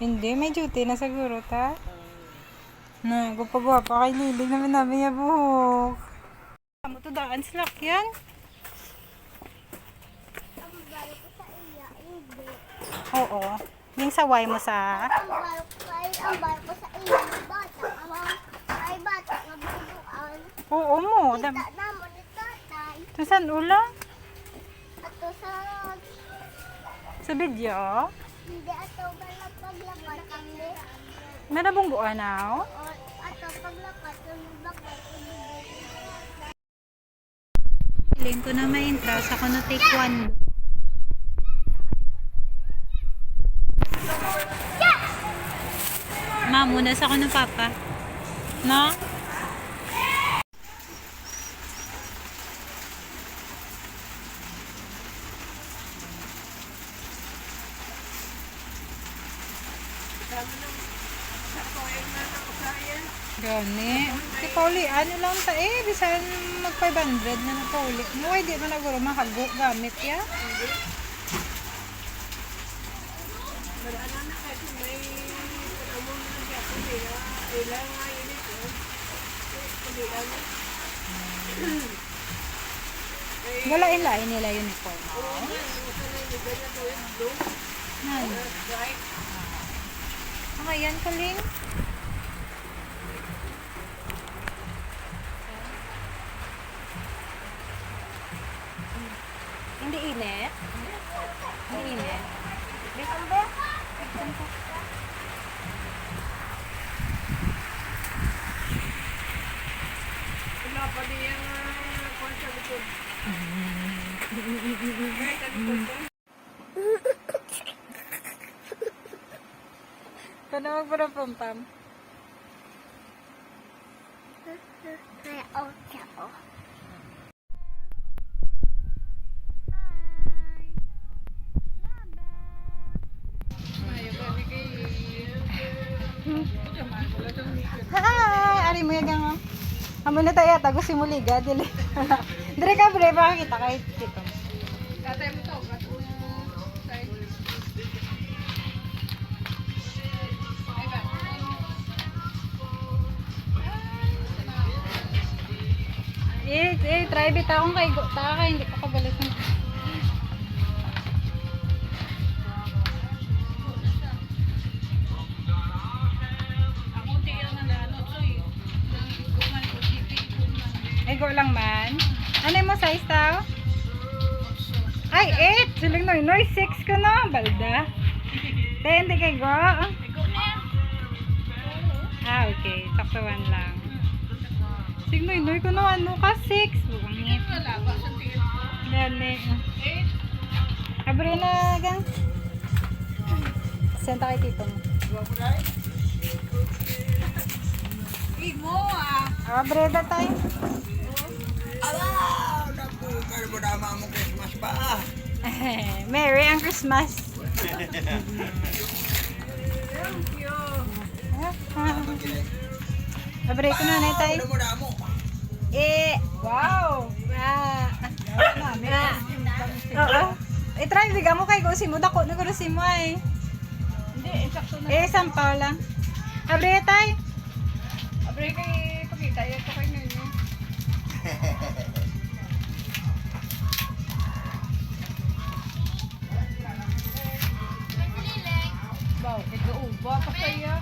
Hindi, may duty na siguro ta. Na, gupagwapa kay Lilig namin yung buhok. Kamu to daan slack yan? Oo. Yung saway mo sa... Ang bayo ko sa iyo, bata. Ay bata, nabubuan. Oo mo. Kita na mo ni tatay. Saan ulang? Ato sa... Sa video? Hindi ato galang paglakad kami. Meron bang buanaw? O ato paglakad kami bakit. Piling ko na may interest ako na taekwondo. Muna sa ako ng papa. No? Gani. Si Pauli, ano lang ta eh. Bisan mag 500 na na Pauli. Naway di mo naguro makago gamit ya. Galain-lain nila uniform. Nan. Ang ayan kaling. Hindi init. Hindi init. Bisan ba? Bisan ko. Wala pa din yung konsya likod. Panawag para pampam. Kaya okay ako. Hi! Ari mo yung gano'n. Amo na tayo tago si Muliga. Dili. Dire ka bre, baka kita kahit dito. Tatay mo to. Try bita akong kay taka hindi ko kabalik ng. Ego lang man. Ano mo size tao? Ay, 8! Siling noy 6 ka na. Balda. 10, di kay go. Ah, okay. Saktuan lang. Siling noy ko na ano ka 6. Bungit. Dali. Abre na gang. Senta kay tito mo. Imo ah. Abre na tayo. Ala! Naku, kaya mo dama mo Christmas pa. Merry ang Christmas. Thank you. Abre ko na na tayo. Ano mo damo? Wow. Oo. I-try bigyan mo kay Gusi mo dako na Gusi mo ay. Hindi, eksakto na. Sampaw lang. Abre tayo. Abre kay pakita. Ito kay ninyo. Wow, ito pa saya.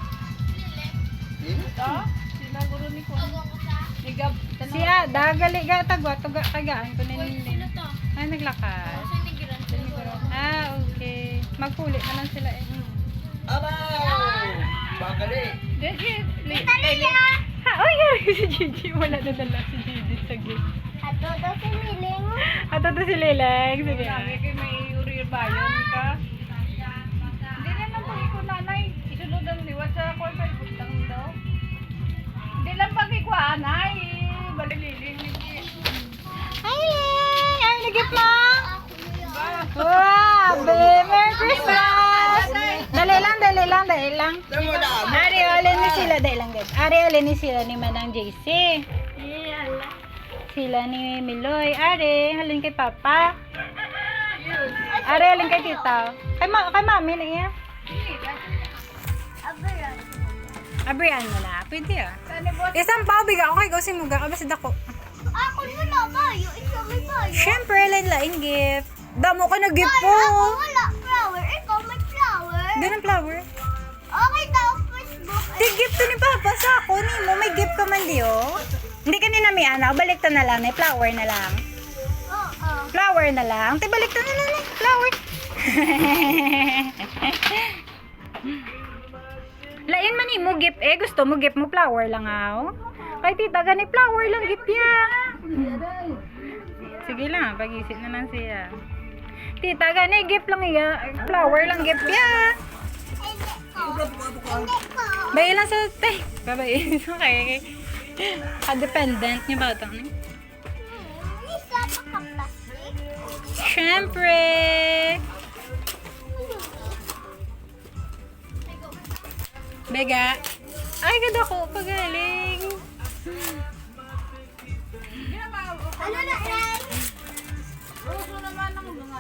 Ito, sila guro ni ko. Nigab, Siya, dagali ga tagwa tuga kagaan ko ninin. Ay naglakad. Ah, okay. Magpuli na lang sila eh. Abaw! Bakali! Ha, oy, si Gigi wala na dala si Gigi sa gate. Ato daw si Miling. Ato to si Leleng. Sige. Sabi kay may uri bayan ka. Hindi na lang pag ikaw nanay. Isunod ang liwat sa kwartal. Butang daw. Hindi lang pag ikaw anay. Balililing. Ay, ay, nagip mo. Wow, Merry Christmas. Dali lang. Ano mo damo? Ari, alin ni sila, dali lang guys. Ari, alin ni sila ni Manang JC. Sila ni Miloy. Ari, halin kay Papa. Ari, halin kay Tita. Kay Mami na iya. Abrian mo na. Pwede ah. Saan ni boss? Isang pao, biga ako kay Gausin mo. Gakabasid ako. Ako wala bayo. Ikaw may bayo. Siyempre, lain gift. Damo ka na gift po. Ako wala flower. Ikaw may flower. Hindi ng flower. Okay daw, Facebook. Di gift to ni Papa sa ako ni mo. May gift ka man di oh. Hindi ka ni anak. Balik ta na lang. May flower na lang. Oo. Flower na lang. Te, balik ta na lang. Flower. Lain man mo gift eh. Gusto mo gift mo flower lang aw. Kay tita gani flower lang gift ya. Sige lang, pag-isip na lang siya. Tita gani gift lang iya. Flower lang gift ya. Hindi ko. Hindi ko. Bay lang sa te. Babay. Okay. Ka-dependent ni bata ni. Isa pa ka plastic. Siyempre. Bega. Ay, ganda ko. Pagaling. Ano na yan? Uso naman ng mga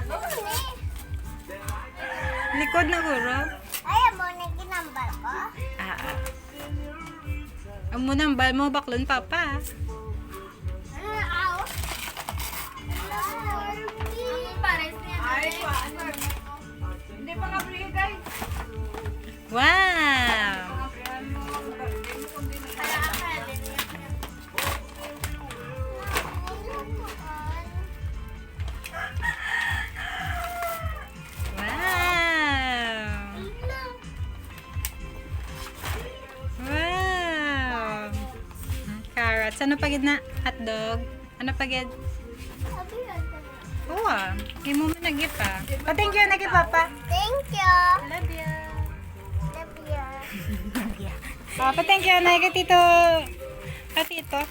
Likod na guro. Ayaw mo na ginambal ko? Ang munang bal mo, baklon papa. Aw. Pares niya. Ay, ano? Hindi pa nga bili, guys. Wow. Wow. Wow. Carrots. Ano pagid na? Hotdog? Ano pagid? Oo ah. Hindi mo man nag-gift ah. Pa-thank you na kay Papa. Thank you. Love you. Love you. Pa-thank you na kay Tito. Kay Tito.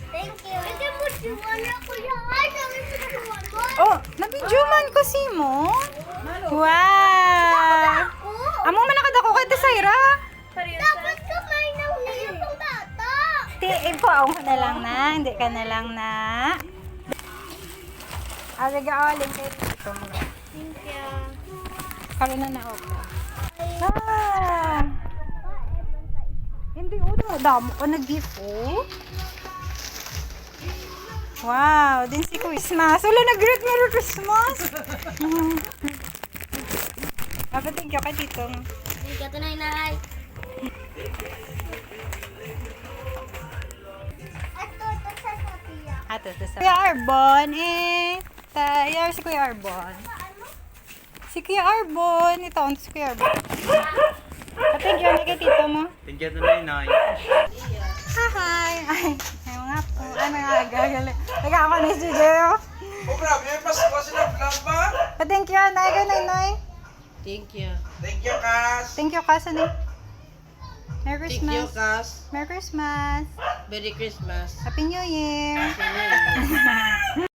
Thank you. Ito mo siwan ako yan. Ay, sabi mo siwan mo. Oh, nabidyo man ko si mo. Wow. Ako. Amo man nakadako kay Desira. Dapat kamay na uliyan ng bata. Iko ako ka na lang na. Hindi ka na lang na. Alaga aling kay Tito mo. Thank you. Karoon na ako. Ah. Hindi ulo. Damo ko nag-gift oh. Wow, din si Christmas. Wala nag-greet Merry Christmas. Dapat thank you kay Tito. Thank you, tunay-nay. Ito sa Sophia. Ato, ito sa Kuya Arbon eh. Tayo si Kuya Arbon. Si Kuya Arbon. Ito, si Kuya Arbon. Thank you kay Tito mo. Thank you to Nay. Hi! Ay, mga po. Ay, mga gagali. Teka ako ni Studio. Oh, grabe. Mas sila vlog ba? Pa-thank you, Nay. Ganay, Nay. Thank you. Thank you, Kas. Thank you, Kasa, Nay. Merry Thank you, Christmas. Cas. Merry Christmas. Merry Christmas. Happy New Year. Happy New Year.